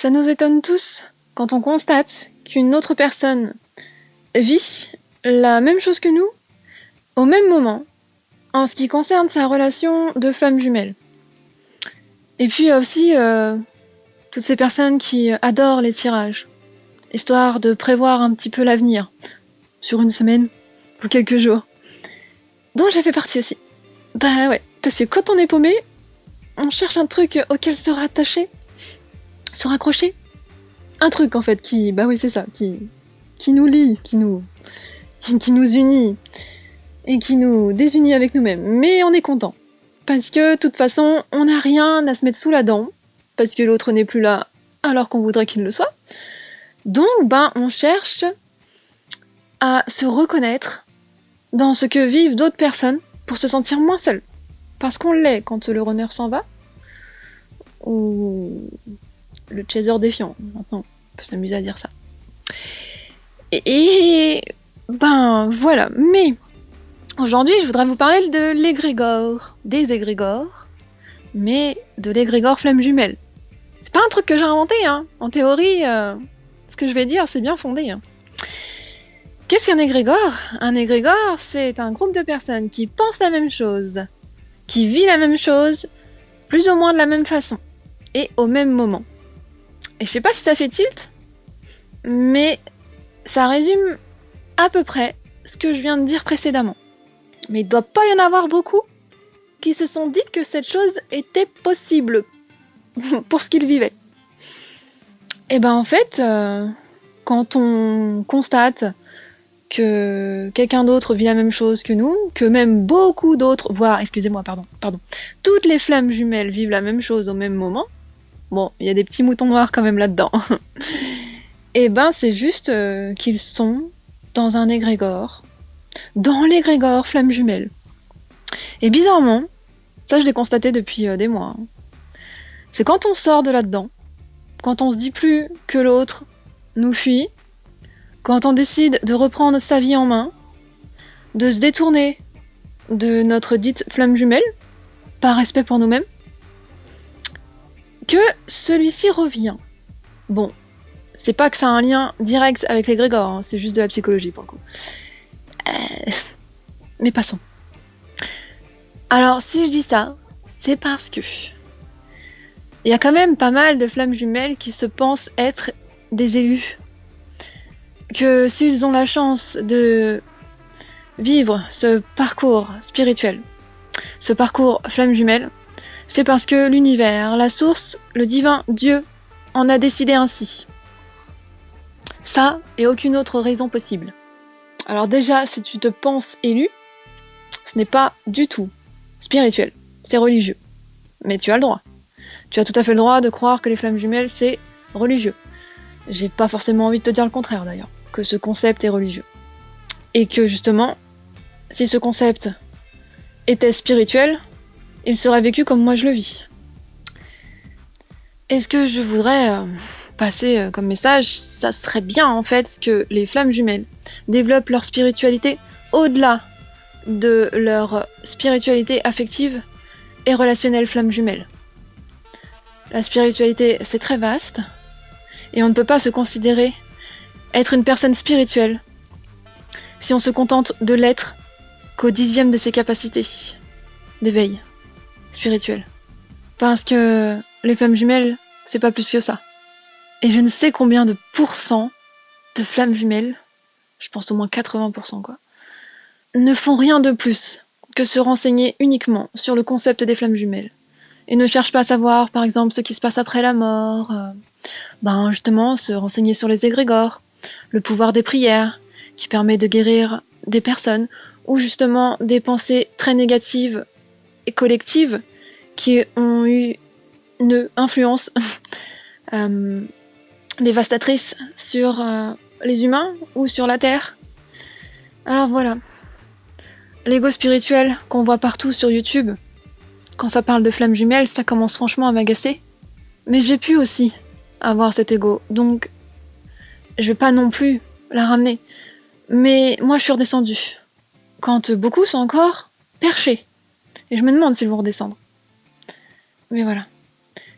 Ça nous étonne tous quand on constate qu'une autre personne vit la même chose que nous au même moment en ce qui concerne sa relation de flamme jumelle. Et puis aussi toutes ces personnes qui adorent les tirages, histoire de prévoir un petit peu l'avenir sur une semaine ou quelques jours, dont j'ai fait partie aussi. Bah ouais, parce que quand on est paumé, on cherche un truc auquel se rattacher, se raccrocher. Un truc en fait qui, bah oui c'est ça, qui nous lie, qui nous unit et qui nous désunit avec nous-mêmes. Mais on est content. Parce que, de toute façon, on n'a rien à se mettre sous la dent, parce que l'autre n'est plus là alors qu'on voudrait qu'il le soit. Donc, on cherche à se reconnaître dans ce que vivent d'autres personnes pour se sentir moins seul. Parce qu'on l'est quand le runner s'en va, ou le chaser défiant. Maintenant, on peut s'amuser à dire ça. Et voilà. Mais aujourd'hui, je voudrais vous parler de l'égrégore, des égrégores, mais de l'égrégore flamme jumelle. C'est pas un truc que j'ai inventé, hein. En théorie, ce que je vais dire, c'est bien fondé. Hein. Qu'est-ce qu'un égrégore ? Un égrégore, c'est un groupe de personnes qui pensent la même chose, qui vit la même chose, plus ou moins de la même façon, et au même moment. Et je sais pas si ça fait tilt, mais ça résume à peu près ce que je viens de dire précédemment. Mais il doit pas y en avoir beaucoup qui se sont dit que cette chose était possible pour ce qu'ils vivaient. Et en fait, quand on constate que quelqu'un d'autre vit la même chose que nous, que même beaucoup d'autres, voire, pardon, toutes les flammes jumelles vivent la même chose au même moment, bon, il y a des petits moutons noirs quand même là-dedans, et c'est juste qu'ils sont dans un égrégore, dans l'égrégore flamme jumelle. Et bizarrement, ça je l'ai constaté depuis des mois, hein, c'est quand on sort de là-dedans, quand on se dit plus que l'autre nous fuit, quand on décide de reprendre sa vie en main, de se détourner de notre dite flamme jumelle, par respect pour nous-mêmes, que celui-ci revient. Bon, c'est pas que ça a un lien direct avec l'égrégore, hein, c'est juste de la psychologie pour le coup. Mais passons. Alors, si je dis ça, c'est parce que il y a quand même pas mal de flammes jumelles qui se pensent être des élus. Que s'ils ont la chance de vivre ce parcours spirituel, ce parcours flamme jumelle, c'est parce que l'univers, la source, le divin, Dieu, en a décidé ainsi. Ça et aucune autre raison possible. Alors déjà, si tu te penses élu, ce n'est pas du tout spirituel, c'est religieux. Mais tu as le droit. Tu as tout à fait le droit de croire que les flammes jumelles, c'est religieux. J'ai pas forcément envie de te dire le contraire d'ailleurs, que ce concept est religieux. Et que justement, si ce concept était spirituel, il serait vécu comme moi je le vis. Et ce que je voudrais passer comme message, ça serait bien en fait que les flammes jumelles développent leur spiritualité au-delà de leur spiritualité affective et relationnelle flamme jumelle. La spiritualité, c'est très vaste, et on ne peut pas se considérer être une personne spirituelle si on se contente de l'être qu'au 10e de ses capacités d'éveil spirituel. Parce que les flammes jumelles, c'est pas plus que ça. Et je ne sais combien de pourcents de flammes jumelles, je pense au moins 80% quoi, ne font rien de plus que se renseigner uniquement sur le concept des flammes jumelles. Et ne cherchent pas à savoir, par exemple, ce qui se passe après la mort, justement, se renseigner sur les égrégores, le pouvoir des prières, qui permet de guérir des personnes, ou justement des pensées très négatives et collectives qui ont eu une influence dévastatrice sur les humains ou sur la Terre. Alors voilà. L'ego spirituel qu'on voit partout sur YouTube, quand ça parle de flammes jumelles, ça commence franchement à m'agacer. Mais j'ai pu aussi avoir cet ego, donc je vais pas non plus la ramener. Mais moi je suis redescendue. Quand beaucoup sont encore perchés. Et je me demande s'ils vont redescendre. Mais voilà.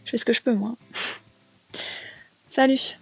Je fais ce que je peux, moi. Salut!